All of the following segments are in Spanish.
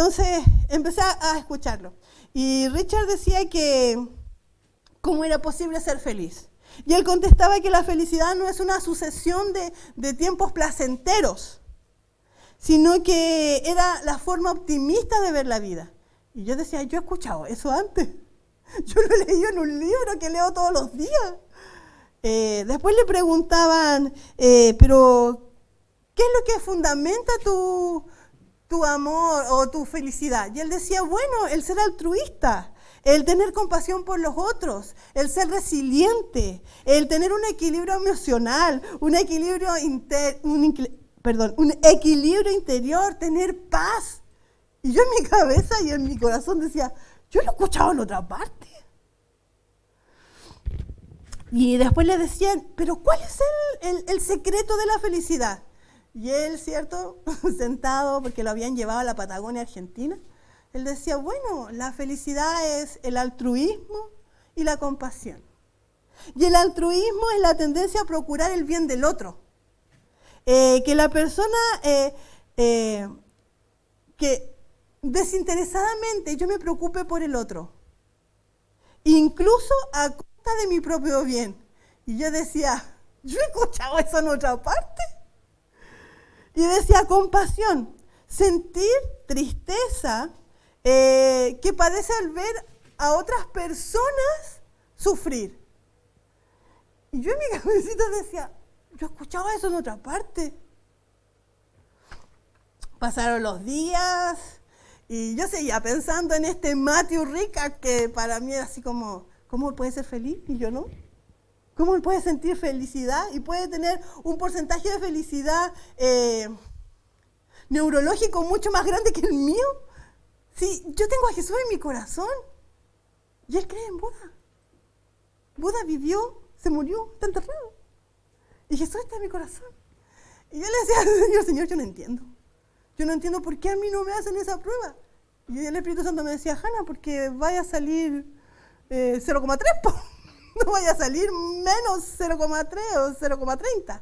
entonces empecé a escucharlo. Y Richard decía que cómo era posible ser feliz. Y él contestaba que la felicidad no es una sucesión de tiempos placenteros, sino que era la forma optimista de ver la vida. Y yo decía, yo he escuchado eso antes. Yo lo he leído en un libro que leo todos los días. Después le preguntaban, pero ¿qué es lo que fundamenta tu amor o tu felicidad? Y él decía, bueno, el ser altruista, el tener compasión por los otros, el ser resiliente, el tener un equilibrio emocional, un equilibrio interior, tener paz. Y yo en mi cabeza y en mi corazón decía, yo lo he escuchado en otra parte. Y después le decían, pero ¿cuál es el secreto de la felicidad? Y él, ¿cierto? Sentado, porque lo habían llevado a la Patagonia Argentina, él decía, bueno, la felicidad es el altruismo y la compasión. Y el altruismo es la tendencia a procurar el bien del otro. Que la persona, que desinteresadamente yo me preocupe por el otro, incluso a costa de mi propio bien. Y yo decía, yo he escuchado eso en otra parte. Y decía, compasión, sentir tristeza que padece al ver a otras personas sufrir. Y yo en mi cabecita decía, yo he escuchado eso en otra parte. Pasaron los días y yo seguía pensando en este Matthew Ricard, que para mí era así como, ¿cómo él puede ser feliz y yo no? ¿Cómo él puede sentir felicidad y puede tener un porcentaje de felicidad neurológico mucho más grande que el mío? Sí, yo tengo a Jesús en mi corazón y él cree en Buda. Buda vivió, se murió, está enterrado. Y Jesús está en mi corazón. Y yo le decía al Señor, yo no entiendo. Yo no entiendo por qué a mí no me hacen esa prueba. Y el Espíritu Santo me decía, Hanna, porque vaya a salir 0,3, no vaya a salir menos 0,3 o 0,30.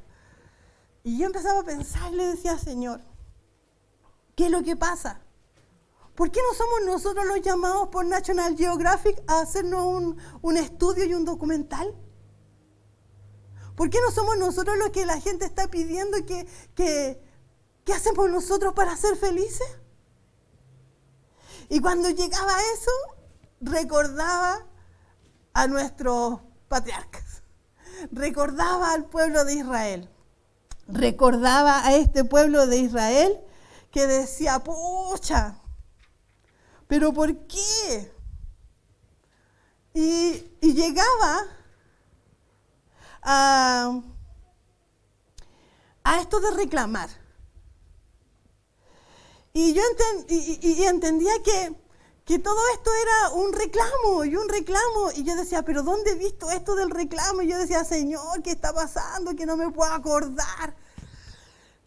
Y yo empezaba a pensar y le decía, Señor, ¿qué es lo que pasa? ¿Por qué no somos nosotros los llamados por National Geographic a hacernos un estudio y un documental? ¿Por qué no somos nosotros los que la gente está pidiendo ¿qué hacemos nosotros para ser felices? Y cuando llegaba a eso, recordaba a nuestros patriarcas, recordaba al pueblo de Israel, recordaba a este pueblo de Israel que decía, pucha, ¿pero por qué? Y llegaba a esto de reclamar. Y yo entendía que todo esto era un reclamo. Y yo decía, ¿pero dónde he visto esto del reclamo? Y yo decía, Señor, ¿qué está pasando? Que no me puedo acordar.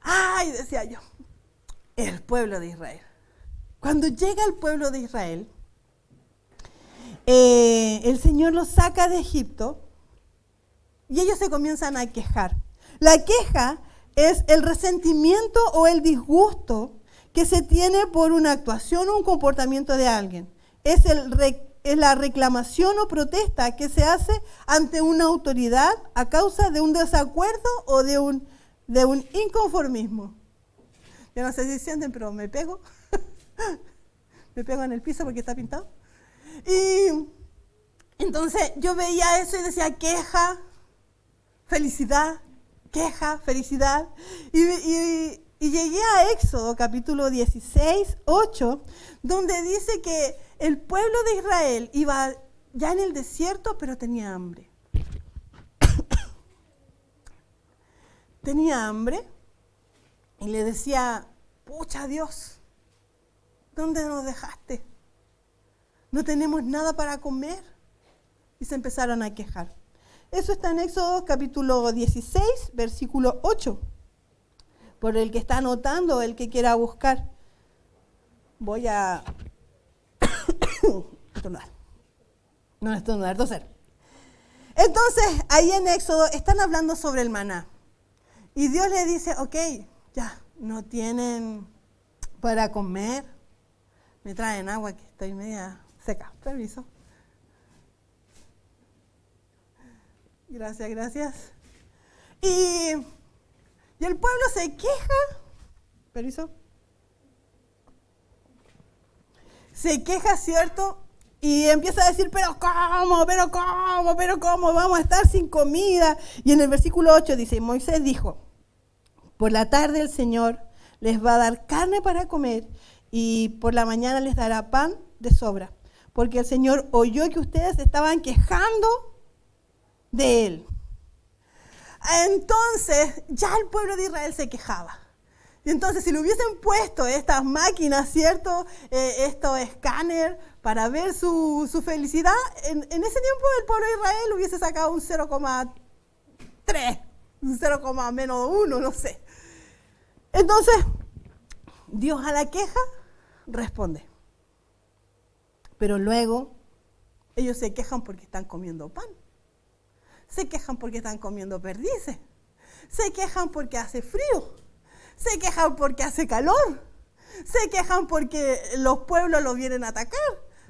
Ay, decía yo, el pueblo de Israel. Cuando llega el pueblo de Israel, el Señor los saca de Egipto y ellos se comienzan a quejar. La queja es el resentimiento o el disgusto que se tiene por una actuación o un comportamiento de alguien. Es la reclamación o protesta que se hace ante una autoridad a causa de un desacuerdo o de un inconformismo. Yo no sé si sienten, pero me pego. Me pego en el piso porque está pintado. Y entonces yo veía eso y decía queja, felicidad, queja, felicidad. Y llegué a Éxodo capítulo 16, 8, donde dice que el pueblo de Israel iba ya en el desierto, pero tenía hambre. Tenía hambre y le decía, pucha Dios, ¿dónde nos dejaste? No tenemos nada para comer. Y se empezaron a quejar. Eso está en Éxodo capítulo 16, versículo 8. Por el que está anotando, el que quiera buscar. Voy a estornudar. No estornudar, toser. Entonces, ahí en Éxodo están hablando sobre el maná. Y Dios le dice, ok, ya, no tienen para comer. Me traen agua que estoy media seca. Permiso. Gracias, gracias. Y el pueblo se queja. Permiso. Se queja, ¿cierto? Y empieza a decir, pero ¿cómo vamos a estar sin comida? Y en el versículo 8 dice, Moisés dijo, por la tarde el Señor les va a dar carne para comer y por la mañana les dará pan de sobra, porque el Señor oyó que ustedes estaban quejando de Él. Entonces, ya el pueblo de Israel se quejaba. Y entonces, si le hubiesen puesto estas máquinas, ¿cierto? Estos escáneres para ver su felicidad, en ese tiempo el pueblo de Israel hubiese sacado un 0,3, un 0,-1, no sé. Entonces, Dios a la queja responde. Pero luego, ellos se quejan porque están comiendo pan. Se quejan porque están comiendo perdices. Se quejan porque hace frío. Se quejan porque hace calor. Se quejan porque los pueblos los vienen a atacar.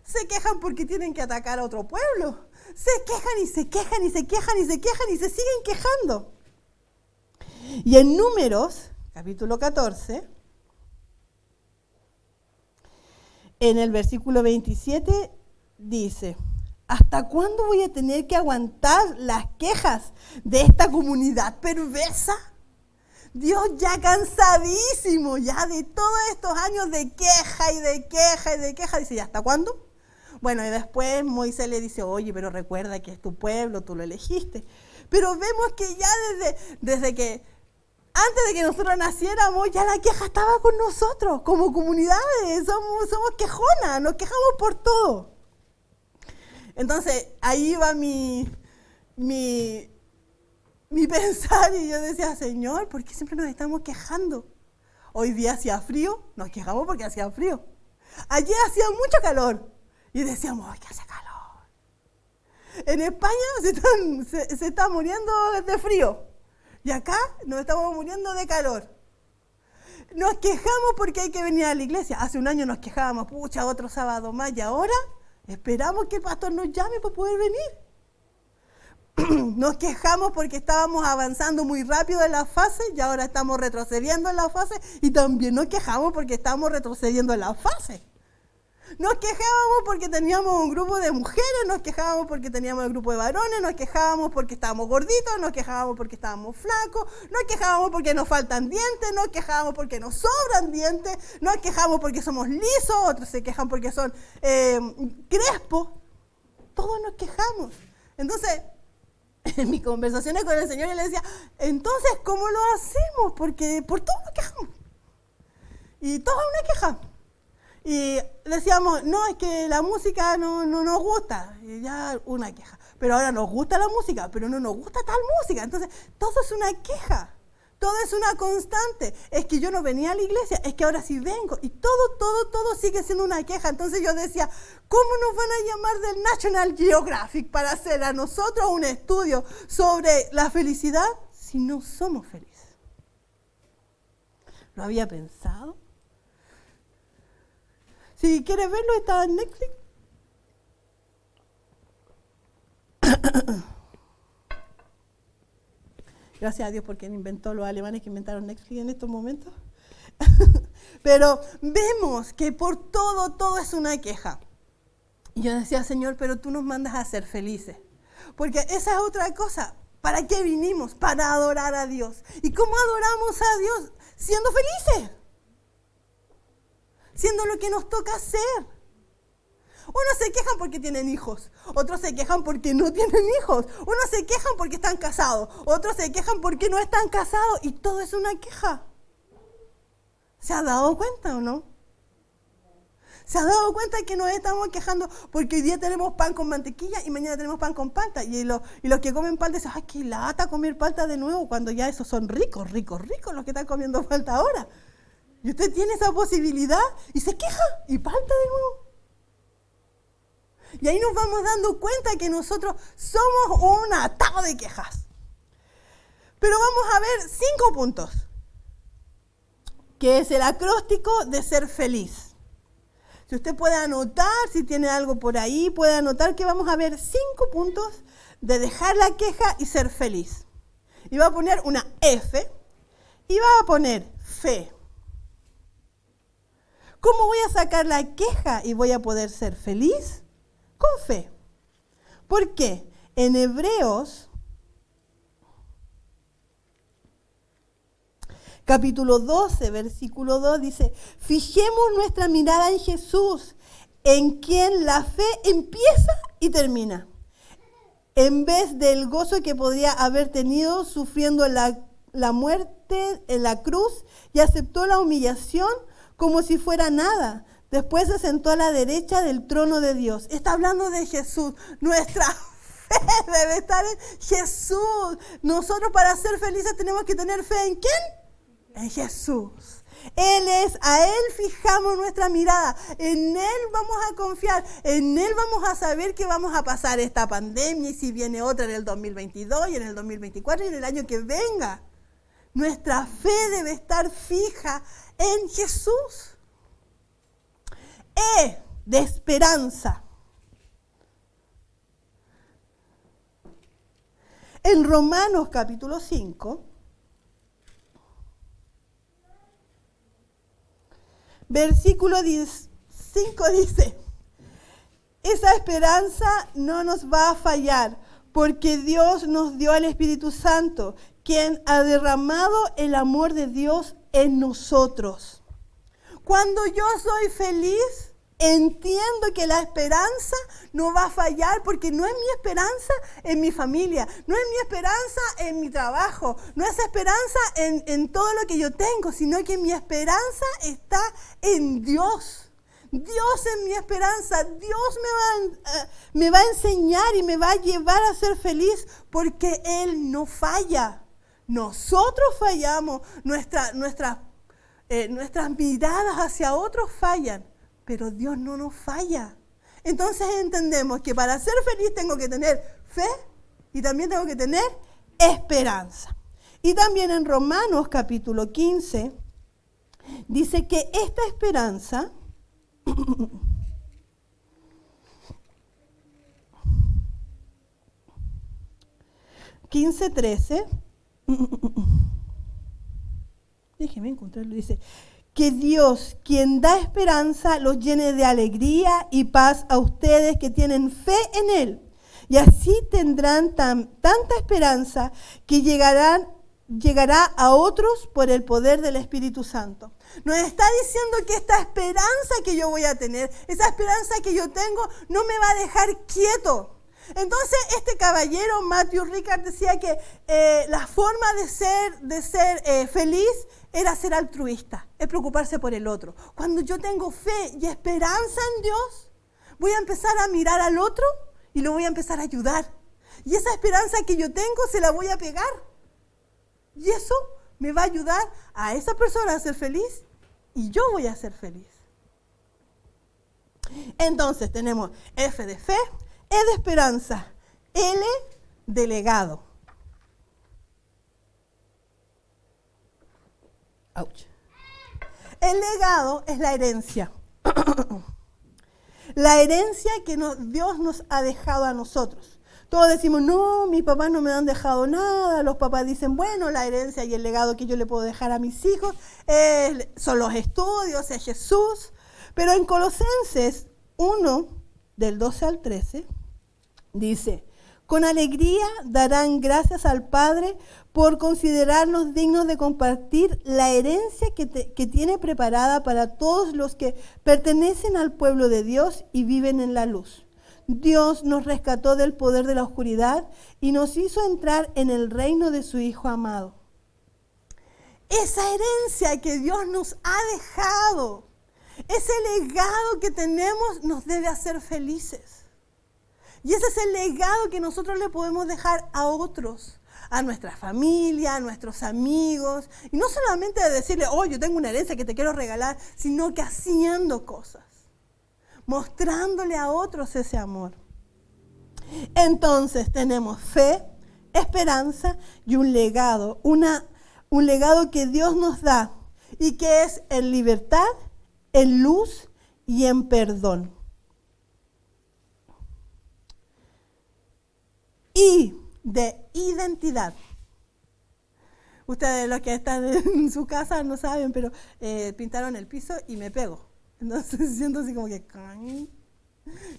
Se quejan porque tienen que atacar a otro pueblo. Se quejan y se quejan y se quejan y se quejan y se siguen quejando. Y en Números, capítulo 14, en el versículo 27 dice, ¿hasta cuándo voy a tener que aguantar las quejas de esta comunidad perversa? Dios ya cansadísimo ya de todos estos años de queja y de queja y de queja. Dice, ¿y hasta cuándo? Bueno, y después Moisés le dice, oye, pero recuerda que es tu pueblo, tú lo elegiste. Pero vemos que ya desde que, antes de que nosotros naciéramos, ya la queja estaba con nosotros, como comunidades, somos quejonas, nos quejamos por todo. Entonces, ahí va mi pensar y yo decía, Señor, ¿por qué siempre nos estamos quejando? Hoy día hacía frío, nos quejamos porque hacía frío. Ayer hacía mucho calor y decíamos, ¡ay, que hace calor! En España se está muriendo de frío y acá nos estamos muriendo de calor. Nos quejamos porque hay que venir a la iglesia. Hace un año nos quejábamos, pucha, otro sábado más, y ahora esperamos que el pastor nos llame para poder venir. Nos quejamos porque estábamos avanzando muy rápido en la fase y ahora estamos retrocediendo en la fase, y también nos quejamos porque estamos retrocediendo en la fase. Nos quejábamos porque teníamos un grupo de mujeres, nos quejábamos porque teníamos el grupo de varones, nos quejábamos porque estábamos gorditos, nos quejábamos porque estábamos flacos, nos quejábamos porque nos faltan dientes, nos quejábamos porque nos sobran dientes, nos quejamos porque somos lisos, otros se quejan porque son crespos. Todos nos quejamos. Entonces, en mis conversaciones con el Señor, yo le decía, entonces, ¿cómo lo hacemos? Porque por todo nos quejamos. Y todo es una queja. Y decíamos, no, es que la música no nos gusta. Y ya una queja. Pero ahora nos gusta la música, pero no nos gusta tal música. Entonces, todo es una queja. Todo es una constante. Es que yo no venía a la iglesia, es que ahora sí vengo. Y todo sigue siendo una queja. Entonces yo decía, ¿cómo nos van a llamar del National Geographic para hacer a nosotros un estudio sobre la felicidad si no somos felices? ¿Lo había pensado? Si quieres verlo, está en Netflix. Gracias a Dios porque inventó los alemanes que inventaron Netflix en estos momentos. Pero vemos que por todo es una queja. Y yo decía, Señor, pero tú nos mandas a ser felices. Porque esa es otra cosa. ¿Para qué vinimos? Para adorar a Dios. ¿Y cómo adoramos a Dios? Siendo felices. Siendo lo que nos toca hacer. Unos se quejan porque tienen hijos, otros se quejan porque no tienen hijos, unos se quejan porque están casados, otros se quejan porque no están casados, y todo es una queja. ¿Se ha dado cuenta o no? ¿Se ha dado cuenta que nos estamos quejando porque hoy día tenemos pan con mantequilla y mañana tenemos pan con palta? Y los que comen palta dicen, ¡ay, qué lata comer palta de nuevo! Cuando ya esos son ricos los que están comiendo palta ahora. Y usted tiene esa posibilidad y se queja y palta de nuevo. Y ahí nos vamos dando cuenta que nosotros somos un atado de quejas. Pero vamos a ver 5 puntos, que es el acróstico de ser feliz. Si usted puede anotar, si tiene algo por ahí, puede anotar que vamos a ver 5 puntos de dejar la queja y ser feliz. Y va a poner una F y va a poner fe. ¿Cómo voy a sacar la queja y voy a poder ser feliz? Con fe. ¿Por qué? En Hebreos, capítulo 12, versículo 2, dice, fijemos nuestra mirada en Jesús, en quien la fe empieza y termina. En vez del gozo que podría haber tenido sufriendo la muerte en la cruz, y aceptó la humillación como si fuera nada. Después se sentó a la derecha del trono de Dios. Está hablando de Jesús. Nuestra fe debe estar en Jesús. Nosotros para ser felices tenemos que tener fe ¿en quién? En Jesús. Él es, a Él fijamos nuestra mirada, en Él vamos a confiar, en Él vamos a saber que vamos a pasar esta pandemia y si viene otra en el 2022 y en el 2024 y en el año que venga. Nuestra fe debe estar fija en Jesús. De esperanza. En Romanos capítulo 5, versículo 5 dice, esa esperanza no nos va a fallar, porque Dios nos dio al Espíritu Santo, quien ha derramado el amor de Dios en nosotros. Cuando yo soy feliz, entiendo que la esperanza no va a fallar, porque no es mi esperanza en mi familia, no es mi esperanza en mi trabajo, no es esperanza en todo lo que yo tengo, sino que mi esperanza está en Dios. Dios es mi esperanza, Dios me va a enseñar y me va a llevar a ser feliz, porque Él no falla. Nosotros fallamos, nuestras miradas hacia otros fallan, pero Dios no nos falla. Entonces entendemos que para ser feliz tengo que tener fe y también tengo que tener esperanza. Y también en Romanos capítulo 15 dice que esta esperanza 15:13 déjeme encontrarlo, dice que Dios, quien da esperanza, los llene de alegría y paz a ustedes que tienen fe en Él. Y así tendrán tanta esperanza que llegará a otros por el poder del Espíritu Santo. Nos está diciendo que esta esperanza que yo voy a tener, esa esperanza que yo tengo, no me va a dejar quieto. Entonces este caballero, Matthew Ricard, decía que la forma de ser feliz era ser altruista, es preocuparse por el otro. Cuando yo tengo fe y esperanza en Dios, voy a empezar a mirar al otro y lo voy a empezar a ayudar. Y esa esperanza que yo tengo se la voy a pegar. Y eso me va a ayudar a esa persona a ser feliz y yo voy a ser feliz. Entonces tenemos F de fe, E de esperanza, L de legado. Ouch. El legado es la herencia. La herencia que Dios nos ha dejado a nosotros. Todos decimos, no, mis papás no me han dejado nada. Los papás dicen, bueno, la herencia y el legado que yo le puedo dejar a mis hijos son los estudios, es Jesús. Pero en Colosenses 1, del 12 al 13, dice, con alegría darán gracias al Padre por considerarnos dignos de compartir la herencia que tiene preparada para todos los que pertenecen al pueblo de Dios y viven en la luz. Dios nos rescató del poder de la oscuridad y nos hizo entrar en el reino de su Hijo amado. Esa herencia que Dios nos ha dejado, ese legado que tenemos nos debe hacer felices. Y ese es el legado que nosotros le podemos dejar a otros, a nuestra familia, a nuestros amigos. Y no solamente de decirle, oh, yo tengo una herencia que te quiero regalar, sino que haciendo cosas, mostrándole a otros ese amor. Entonces tenemos fe, esperanza y un legado, un legado que Dios nos da y que es en libertad, en luz y en perdón. Y de identidad. Ustedes los que están en su casa no saben, pero pintaron el piso y me pego. Entonces siento así como que...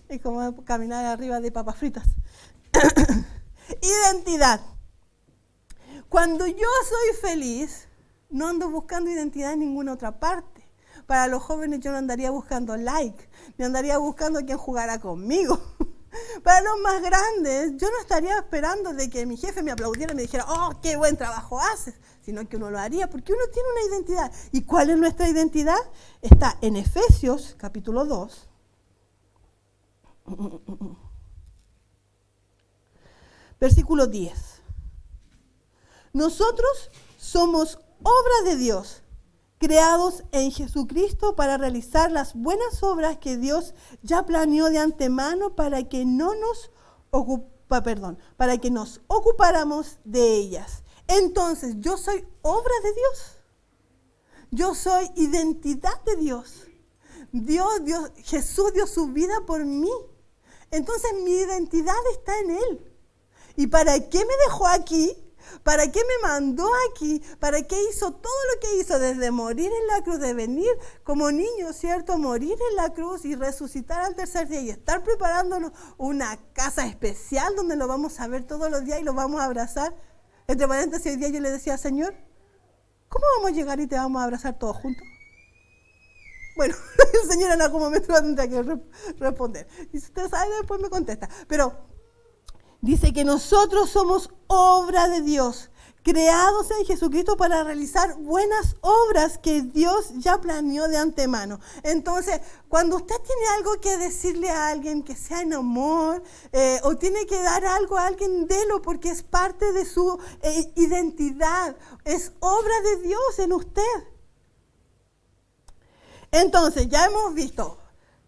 Es como caminar arriba de papas fritas. Identidad. Cuando yo soy feliz, no ando buscando identidad en ninguna otra parte. Para los jóvenes yo no andaría buscando like, ni andaría buscando quien jugara conmigo. Para los más grandes, yo no estaría esperando de que mi jefe me aplaudiera y me dijera, oh, qué buen trabajo haces, sino que uno lo haría porque uno tiene una identidad. ¿Y cuál es nuestra identidad? Está en Efesios, capítulo 2. Versículo 10. Nosotros somos obra de Dios, creados en Jesucristo para realizar las buenas obras que Dios ya planeó de antemano para que nos ocupáramos de ellas. Entonces, yo soy obra de Dios. Yo soy identidad de Dios. Jesús dio su vida por mí. Entonces, mi identidad está en Él. ¿Y para qué me dejó aquí? ¿Para qué me mandó aquí? ¿Para qué hizo todo lo que hizo? Desde morir en la cruz, de venir como niño, ¿cierto? Morir en la cruz y resucitar al tercer día y estar preparándonos una casa especial donde lo vamos a ver todos los días y lo vamos a abrazar. Entre paréntesis, hoy día yo le decía, Señor, ¿cómo vamos a llegar y te vamos a abrazar todos juntos? Bueno, el Señor en algún momento va a tener que responder. Y si usted sabe, después me contesta. Pero dice que nosotros somos obra de Dios, creados en Jesucristo para realizar buenas obras que Dios ya planeó de antemano. Entonces, cuando usted tiene algo que decirle a alguien, que sea en amor, o tiene que dar algo a alguien, délo, porque es parte de su identidad, es obra de Dios en usted. Entonces, ya hemos visto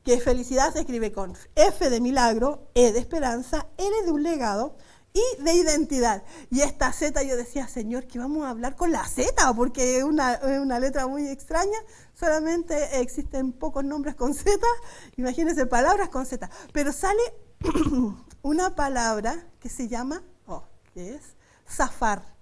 que felicidad se escribe con F de milagro, E de esperanza, L de un legado y de identidad. Y esta Z, yo decía, Señor, que vamos a hablar con la Z, porque es una letra muy extraña. Solamente existen pocos nombres con Z, imagínense palabras con Z. Pero sale una palabra que se llama, que es zafar.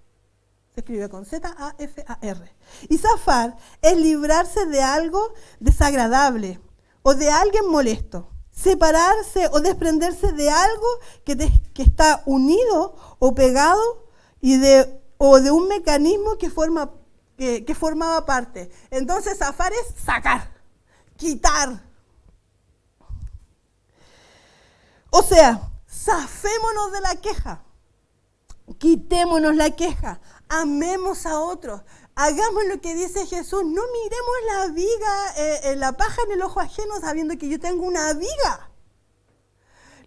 Se escribe con Z-A-F-A-R. Y zafar es librarse de algo desagradable o de alguien molesto. Separarse o desprenderse de algo que está unido o pegado o de un mecanismo que formaba parte. Entonces, zafar es sacar, quitar. O sea, zafémonos de la queja. Quitémonos la queja. Amemos a otros. Hagamos lo que dice Jesús. No miremos la viga, la paja en el ojo ajeno sabiendo que yo tengo una viga.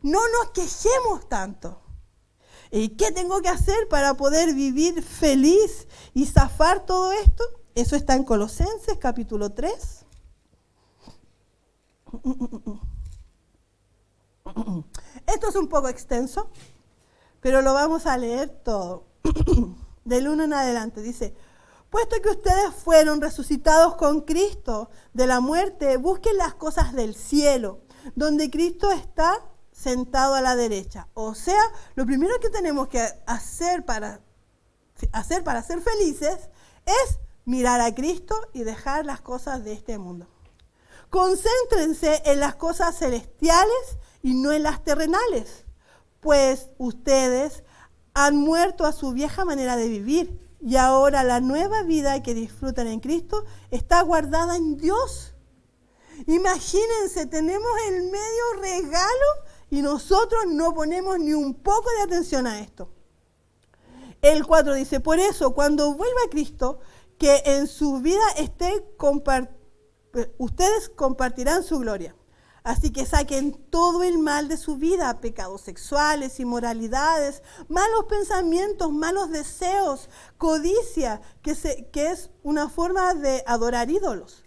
No nos quejemos tanto. ¿Y qué tengo que hacer para poder vivir feliz y zafar todo esto? Eso está en Colosenses capítulo 3. Esto es un poco extenso, pero lo vamos a leer todo. Del 1 en adelante. Dice, puesto que ustedes fueron resucitados con Cristo de la muerte, busquen las cosas del cielo, donde Cristo está sentado a la derecha. O sea, lo primero que tenemos que hacer para ser felices es mirar a Cristo y dejar las cosas de este mundo. Concéntrense en las cosas celestiales y no en las terrenales, pues ustedes han muerto a su vieja manera de vivir y ahora la nueva vida que disfrutan en Cristo está guardada en Dios. Imagínense, tenemos el medio regalo y nosotros no ponemos ni un poco de atención a esto. El 4 dice, por eso cuando vuelva Cristo, que en su vida ustedes compartirán su gloria. Así que saquen todo el mal de su vida, pecados sexuales, inmoralidades, malos pensamientos, malos deseos, codicia, que es una forma de adorar ídolos.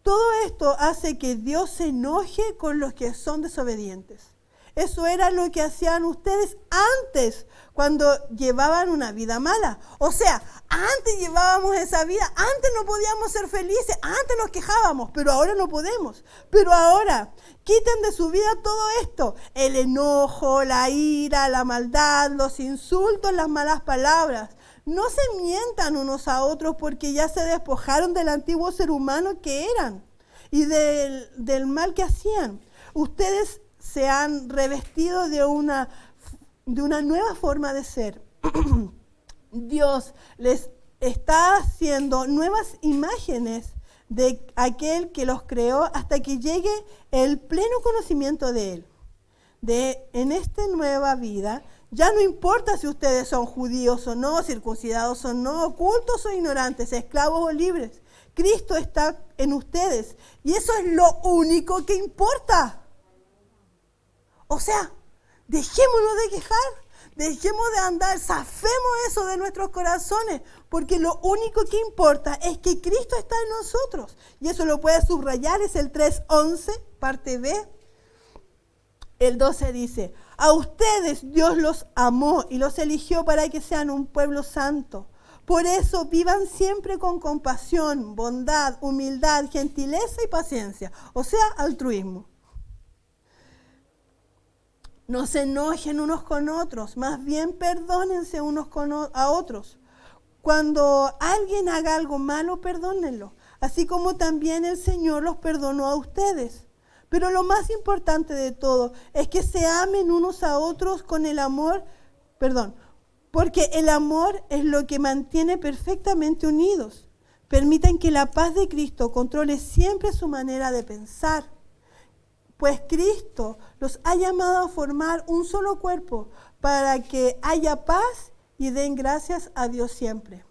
Todo esto hace que Dios se enoje con los que son desobedientes. Eso era lo que hacían ustedes antes, cuando llevaban una vida mala. O sea, antes llevábamos esa vida, antes no podíamos ser felices, antes nos quejábamos, pero ahora no podemos. Pero ahora, quiten de su vida todo esto: el enojo, la ira, la maldad, los insultos, las malas palabras. No se mientan unos a otros, porque ya se despojaron del antiguo ser humano que eran y del mal que hacían. Ustedes se han revestido de una nueva forma de ser. Dios les está haciendo nuevas imágenes de aquel que los creó hasta que llegue el pleno conocimiento de Él. En esta nueva vida, ya no importa si ustedes son judíos o no, circuncidados o no, cultos o ignorantes, esclavos o libres. Cristo está en ustedes y eso es lo único que importa. O sea, dejémonos de quejar, dejemos de andar, zafemos eso de nuestros corazones, porque lo único que importa es que Cristo está en nosotros. Y eso lo puedes subrayar, es el 3:11, parte B. El 12 dice: a ustedes Dios los amó y los eligió para que sean un pueblo santo. Por eso vivan siempre con compasión, bondad, humildad, gentileza y paciencia, o sea, altruismo. No se enojen unos con otros, más bien perdónense unos a otros. Cuando alguien haga algo malo, perdónenlo, así como también el Señor los perdonó a ustedes. Pero lo más importante de todo es que se amen unos a otros con el amor, porque el amor es lo que mantiene perfectamente unidos. Permitan que la paz de Cristo controle siempre su manera de pensar, pues Cristo los ha llamado a formar un solo cuerpo para que haya paz y den gracias a Dios siempre.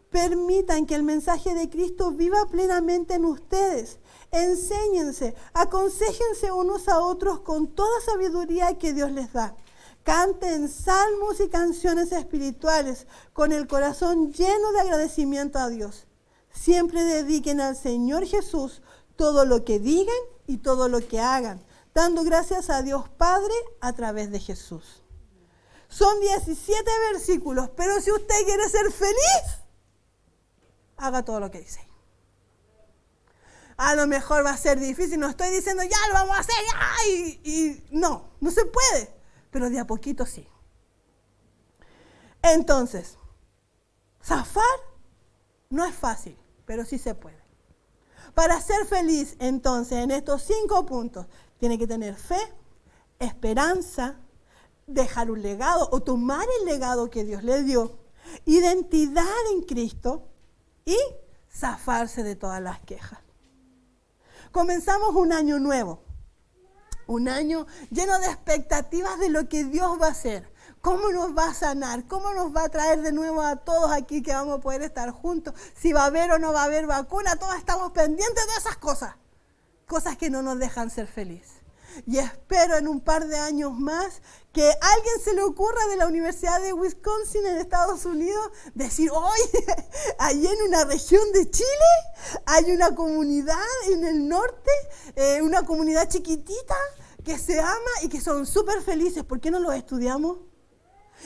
Permitan que el mensaje de Cristo viva plenamente en ustedes. Enséñense, aconséjense unos a otros con toda sabiduría que Dios les da. Canten salmos y canciones espirituales con el corazón lleno de agradecimiento a Dios. Siempre dediquen al Señor Jesús todo lo que digan y todo lo que hagan, dando gracias a Dios Padre a través de Jesús. Son 17 versículos, pero si usted quiere ser feliz, haga todo lo que dice. A lo mejor va a ser difícil, no estoy diciendo ya lo vamos a hacer, ya, y no se puede, pero de a poquito sí. Entonces, zafar no es fácil, pero sí se puede. Para ser feliz, entonces, en estos 5 puntos, tiene que tener fe, esperanza, dejar un legado o tomar el legado que Dios le dio, identidad en Cristo y zafarse de todas las quejas. Comenzamos un año nuevo, un año lleno de expectativas de lo que Dios va a hacer, cómo nos va a sanar, cómo nos va a traer de nuevo a todos aquí que vamos a poder estar juntos, si va a haber o no va a haber vacuna, todos estamos pendientes de esas cosas que no nos dejan ser felices. Y espero en un par de años más que a alguien se le ocurra de la Universidad de Wisconsin en Estados Unidos decir: oye, allí en una región de Chile hay una comunidad en el norte, una comunidad chiquitita que se ama y que son súper felices. ¿Por qué no los estudiamos?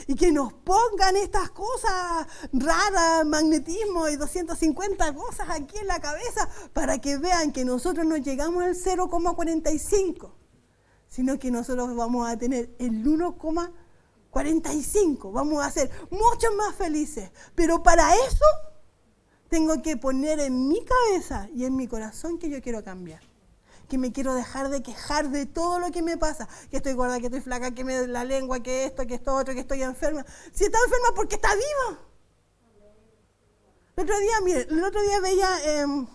Y que nos pongan estas cosas raras, magnetismo y 250 cosas aquí en la cabeza para que vean que nosotros no llegamos al 0,45. Sino que nosotros vamos a tener el 1,45. Vamos a ser mucho más felices. Pero para eso tengo que poner en mi cabeza y en mi corazón que yo quiero cambiar. Que me quiero dejar de quejar de todo lo que me pasa. Que estoy gorda, que estoy flaca, que me duele la lengua, que esto otro, que estoy enferma. Si está enferma, porque está viva. El otro día veía, no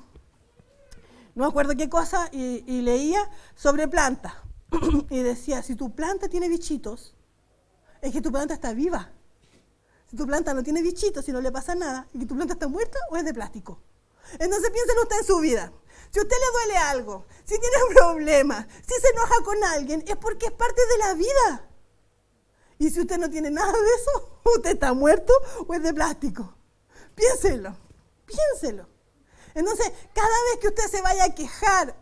me acuerdo qué cosa, y leía sobre plantas. Y decía: si tu planta tiene bichitos, es que tu planta está viva. Si tu planta no tiene bichitos, si no le pasa nada, y que tu planta está muerta o es de plástico. Entonces piensen usted en su vida. Si a usted le duele algo, si tiene un problema, si se enoja con alguien, es porque es parte de la vida. Y si usted no tiene nada de eso, usted está muerto o es de plástico. Piénselo. Entonces, cada vez que usted se vaya a quejar,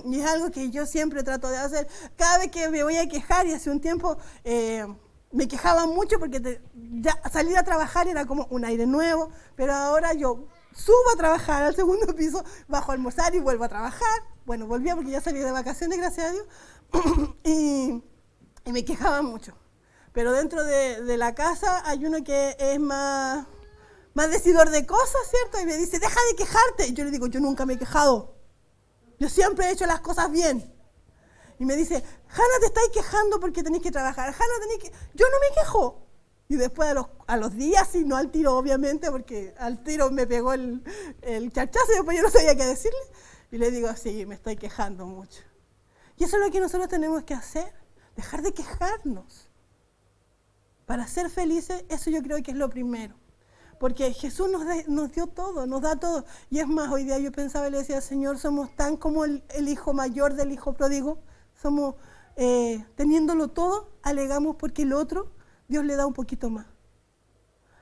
y es algo que yo siempre trato de hacer, cada vez que me voy a quejar, y hace un tiempo me quejaba mucho porque ya salir a trabajar era como un aire nuevo, pero ahora yo subo a trabajar al segundo piso, bajo a almorzar y vuelvo a trabajar. Bueno, volvía porque ya salí de vacaciones, gracias a Dios, y me quejaba mucho. Pero dentro de la casa hay uno que es más decidor de cosas, ¿cierto? Y me dice, deja de quejarte. Y yo le digo, yo nunca me he quejado. Yo siempre he hecho las cosas bien. Y me dice, Hanna, te estáis quejando porque tenés que trabajar. Hanna, tenés que... Yo no me quejo. Y después a los días, y no al tiro, obviamente, porque al tiro me pegó el charchazo y después yo no sabía qué decirle. Y le digo, sí, me estoy quejando mucho. Y eso es lo que nosotros tenemos que hacer, dejar de quejarnos. Para ser felices, eso yo creo que es lo primero. Porque Jesús nos dio todo, nos da todo. Y es más, hoy día yo pensaba y le decía, Señor, somos tan como el hijo mayor del hijo pródigo. Somos, teniéndolo todo, alegamos porque el otro, Dios le da un poquito más.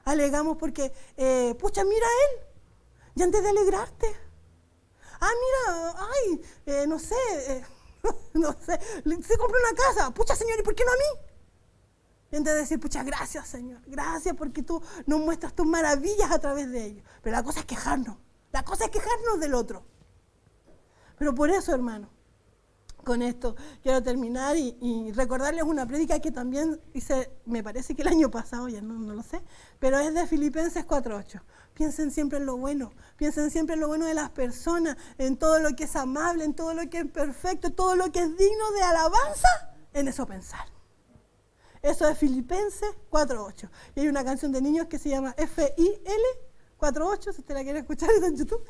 Alegamos porque, pucha, mira a él. Y antes de alegrarte. Mira, ay, no sé, se compró una casa. Pucha, Señor, ¿y por qué no a mí? Y antes de decir, pucha, gracias, Señor. Gracias porque tú nos muestras tus maravillas a través de ellos. Pero la cosa es quejarnos. La cosa es quejarnos del otro. Pero por eso, hermano, con esto quiero terminar y recordarles una prédica que también hice, me parece que el año pasado, ya no lo sé, pero es de Filipenses 4:8. Piensen siempre en lo bueno, piensen siempre en lo bueno de las personas, en todo lo que es amable, en todo lo que es perfecto, en todo lo que es digno de alabanza, en eso pensar. Eso es Filipenses 4:8. Y hay una canción de niños que se llama FIL 4:8, si usted la quiere escuchar, está en YouTube.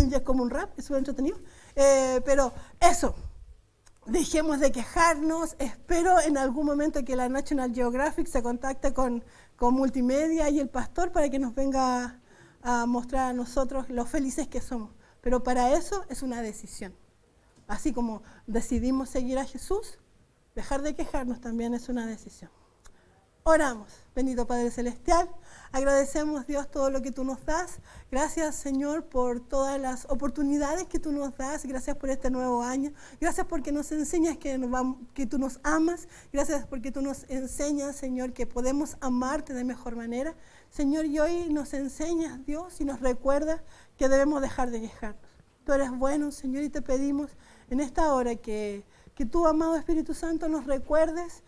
Ya es como un rap, es súper entretenido. Pero eso, dejemos de quejarnos. Espero en algún momento que la National Geographic se contacte con Multimedia y el pastor para que nos venga a mostrar a nosotros lo felices que somos. Pero para eso es una decisión. Así como decidimos seguir a Jesús, dejar de quejarnos también es una decisión. Oramos, bendito Padre Celestial, agradecemos, Dios, todo lo que tú nos das. Gracias, Señor, por todas las oportunidades que tú nos das. Gracias por este nuevo año. Gracias porque nos enseñas que tú nos amas. Gracias porque tú nos enseñas, Señor, que podemos amarte de mejor manera. Señor, y hoy nos enseñas, Dios, y nos recuerdas que debemos dejar de quejarnos. Tú eres bueno, Señor, y te pedimos en esta hora que tú, amado Espíritu Santo, nos recuerdes,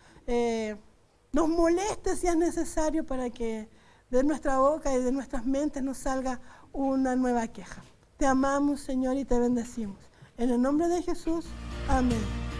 nos molestes si es necesario para que de nuestra boca y de nuestras mentes nos salga una nueva queja. Te amamos, Señor, y te bendecimos. En el nombre de Jesús, amén.